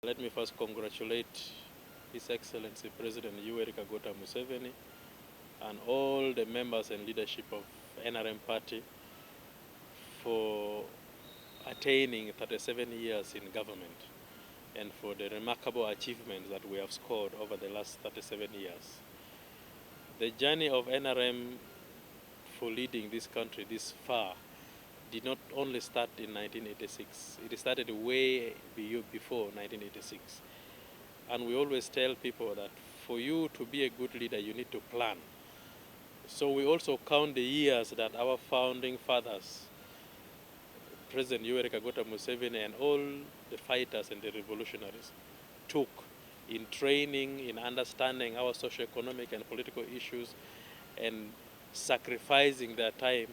Let me first congratulate His Excellency President Yoweri Kaguta Museveni and all the members and leadership of NRM party for attaining 37 years in government and for the remarkable achievements that we have scored over the last 37 years. The journey of NRM for leading this country this far did not only start in 1986. It started way before 1986. And we always tell people that for you to be a good leader, you need to plan. So we also count the years that our founding fathers, President Yoweri Kaguta Museveni and all the fighters and the revolutionaries took in training, in understanding our socio-economic and political issues and sacrificing their time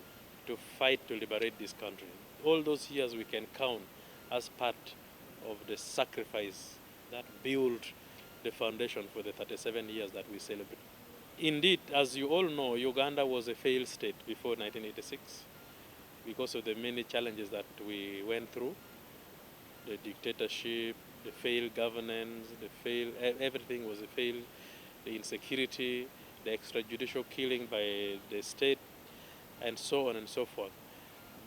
to fight to liberate this country. All those years we can count as part of the sacrifice that built the foundation for the 37 years that we celebrate. Indeed, as you all know, Uganda was a failed state before 1986 because of the many challenges that we went through, the dictatorship, the failed governance, everything was a failed, the insecurity, the extrajudicial killing by the state, and so on and so forth.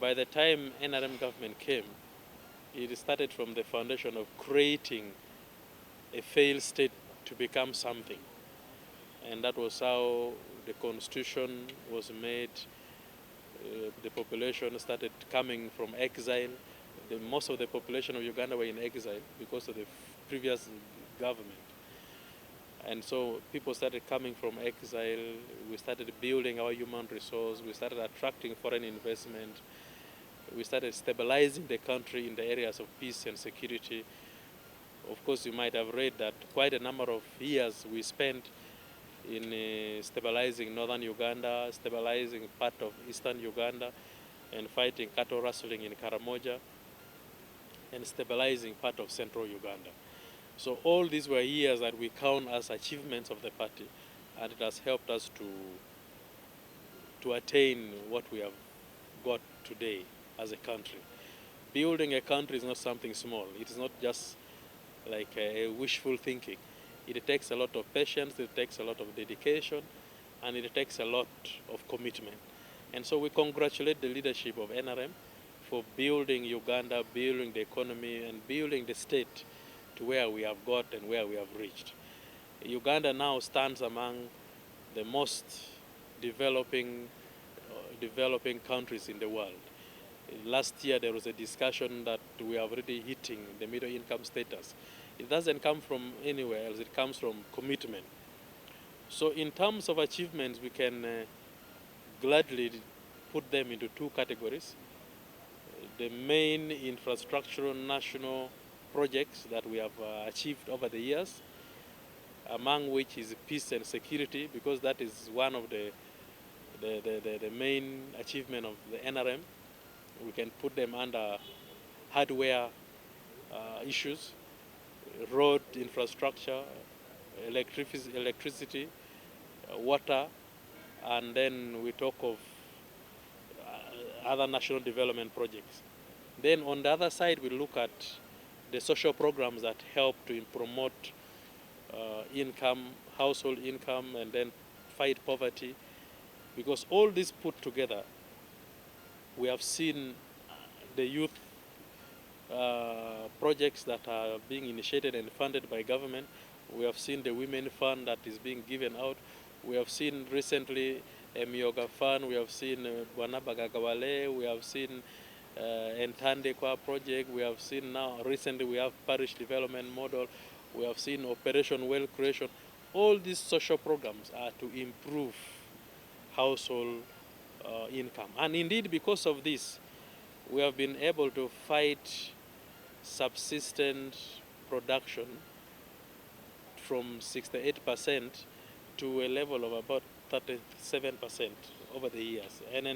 By the time NRM government came, it started from the foundation of creating a failed state to become something. And that was how the constitution was made. The population started coming from exile. Most of the population of Uganda were in exile because of the previous government. And so people started coming from exile. We started building our human resource. We started attracting foreign investment. We started stabilizing the country in the areas of peace and security. Of course, you might have read that quite a number of years we spent in stabilizing northern Uganda, stabilizing part of eastern Uganda, and fighting cattle rustling in Karamoja, and stabilizing part of central Uganda. So all these were years that we count as achievements of the party, and it has helped us to attain what we have got today as a country. Building a country is not something small. It is not just like a wishful thinking. It takes a lot of patience, it takes a lot of dedication, and it takes a lot of commitment. And so we congratulate the leadership of NRM for building Uganda, building the economy, and building the state to where we have got and where we have reached. Uganda now stands among the most developing countries in the world. Last year there was a discussion that we are already hitting the middle income status. It doesn't come from anywhere else, it comes from commitment. So in terms of achievements, we can gladly put them into two categories. The main infrastructural national projects that we have achieved over the years, among which is peace and security, because that is one of the main achievement of the NRM. We can put them under hardware issues, road infrastructure, electricity, water, and then we talk of other national development projects. Then on the other side, we look at the social programs that help to promote income, household income, and then fight poverty. Because all this put together, we have seen the youth projects that are being initiated and funded by government. We have seen the Women Fund that is being given out. We have seen recently a Myoga Fund. We have seen Wanabagagawale. We have seen Entandekwa project. We have seen now, recently we have Parish Development Model. We have seen Operation Wealth Creation. All these social programs are to improve household income. And indeed, because of this, we have been able to fight subsistent production from 68% to a level of about 37% over the years. And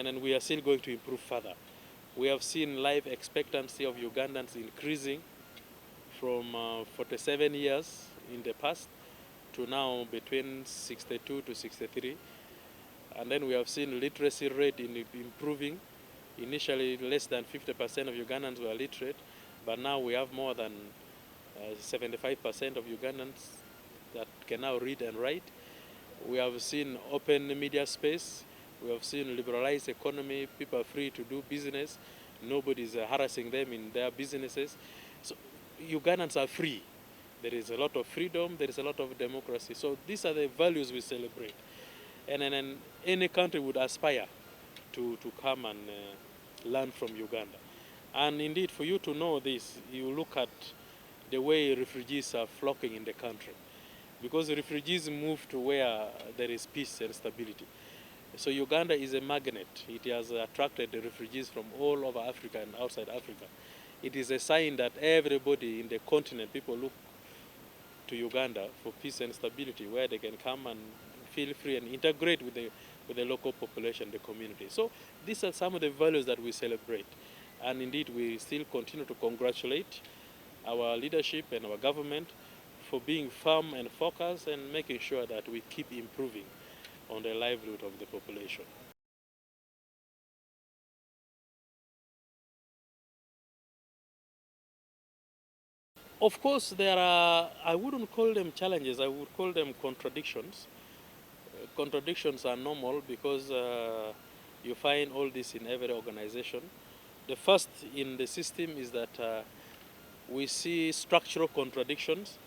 then we are still going to improve further. We have seen life expectancy of Ugandans increasing from 47 years in the past to now between 62 to 63. And then we have seen literacy rate improving. Initially, less than 50% of Ugandans were literate, but now we have more than 75% of Ugandans that can now read and write. We have seen open media space. We have seen liberalized economy. People are free to do business. Nobody is harassing them in their businesses. So Ugandans are free. There is a lot of freedom. There is a lot of democracy. So these are the values we celebrate. And any country would aspire to come and learn from Uganda. And indeed, for you to know this, you look at the way refugees are flocking in the country. Because refugees move to where there is peace and stability. So Uganda is a magnet. It has attracted refugees from all over Africa and outside Africa. It is a sign that everybody in the continent, people look to Uganda for peace and stability, where they can come and feel free and integrate with the local population, the community. So these are some of the values that we celebrate. And indeed, we still continue to congratulate our leadership and our government for being firm and focused and making sure that we keep improving on the livelihood of the population. Of course, there are, I wouldn't call them challenges, I would call them contradictions. Contradictions are normal because you find all this in every organization. The first in the system is that we see structural contradictions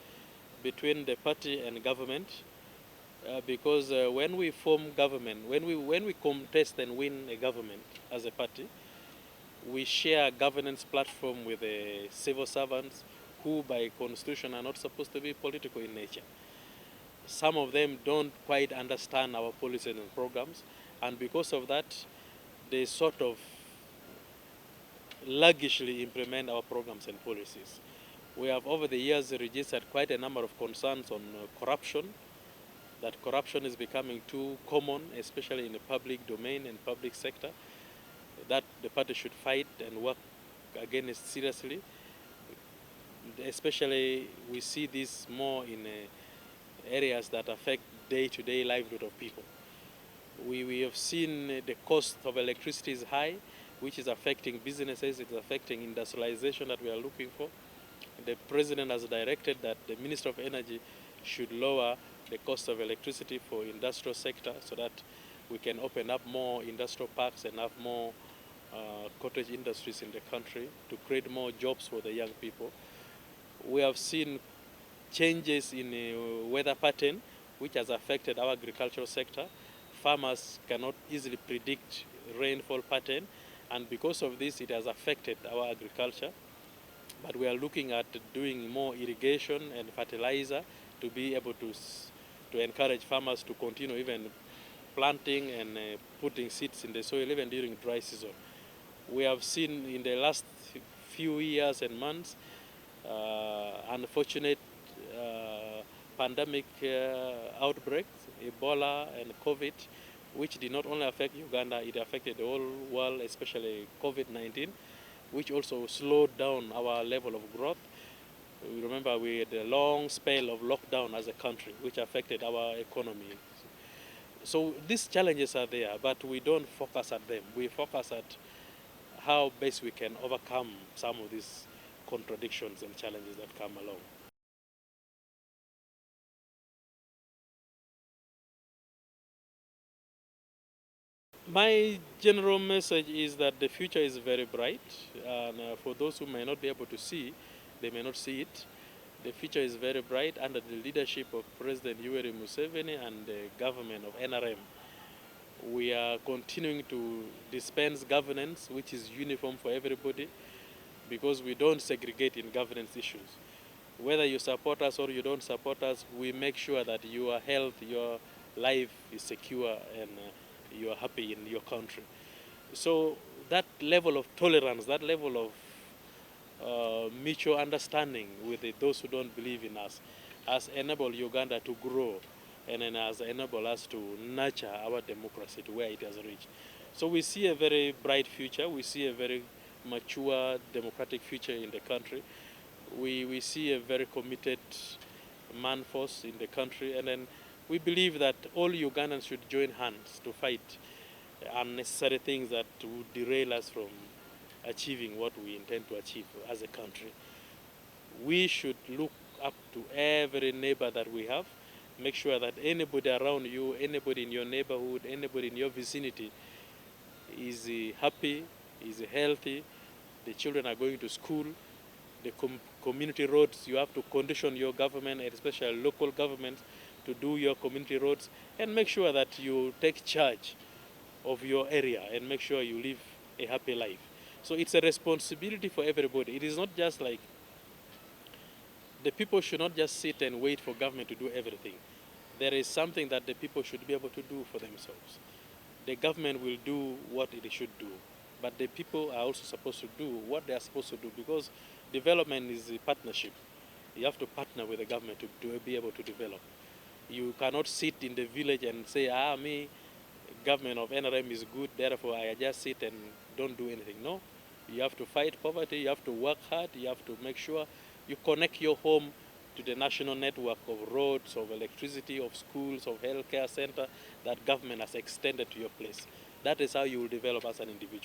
between the party and government because when we form government, when we contest and win a government as a party, we share a governance platform with the civil servants who by constitution are not supposed to be political in nature. Some of them don't quite understand our policies and programs, and because of that, they sort of luggishly implement our programs and policies. We have over the years registered quite a number of concerns on corruption, that corruption is becoming too common, especially in the public domain and public sector, that the party should fight and work against seriously. Especially we see this more in areas that affect day-to-day livelihood of people. We have seen the cost of electricity is high, which is affecting businesses, it's affecting industrialization that we are looking for. The president has directed that the Minister of Energy should lower the cost of electricity for industrial sector so that we can open up more industrial parks and have more cottage industries in the country to create more jobs for the young people. We have seen changes in weather pattern which has affected our agricultural sector. Farmers cannot easily predict rainfall pattern, and because of this it has affected our agriculture. But we are looking at doing more irrigation and fertilizer to be able to encourage farmers to continue even planting and putting seeds in the soil even during dry season. We have seen in the last few years and months unfortunate pandemic outbreaks, Ebola and COVID, which did not only affect Uganda, it affected the whole world, especially COVID-19, which also slowed down our level of growth. We remember we had a long spell of lockdown as a country, which affected our economy. So these challenges are there, but we don't focus at them. We focus at how best we can overcome some of these contradictions and challenges that come along. My general message is that the future is very bright, and for those who may not be able to see, they may not see it. The future is very bright under the leadership of President Yoweri Museveni and the government of NRM. We are continuing to dispense governance which is uniform for everybody because we don't segregate in governance issues. Whether you support us or you don't support us, we make sure that your health, your life is secure and you are happy in your country. So that level of tolerance, that level of mutual understanding with those who don't believe in us has enabled Uganda to grow and then has enabled us to nurture our democracy to where it has reached. So we see a very bright future. We see a very mature democratic future in the country. We see a very committed man force in the country, and then we believe that all Ugandans should join hands to fight unnecessary things that would derail us from achieving what we intend to achieve as a country. we should look up to every neighbor that we have. Make sure that anybody around you, anybody in your neighborhood, anybody in your vicinity is happy, is healthy, the children are going to school, the community roads, you have to condition your government, and especially local governments, to do your community roads, and make sure that you take charge of your area and make sure you live a happy life. So it's a responsibility for everybody. It is not just like the people should not just sit and wait for government to do everything. There is something that the people should be able to do for themselves. The government will do what it should do, but the people are also supposed to do what they are supposed to do, because development is a partnership. You have to partner with the government to be able to develop. You cannot sit in the village and say, me, government of NRM is good, therefore I just sit and don't do anything. No, you have to fight poverty, you have to work hard, you have to make sure you connect your home to the national network of roads, of electricity, of schools, of healthcare center that government has extended to your place. That is how you will develop as an individual.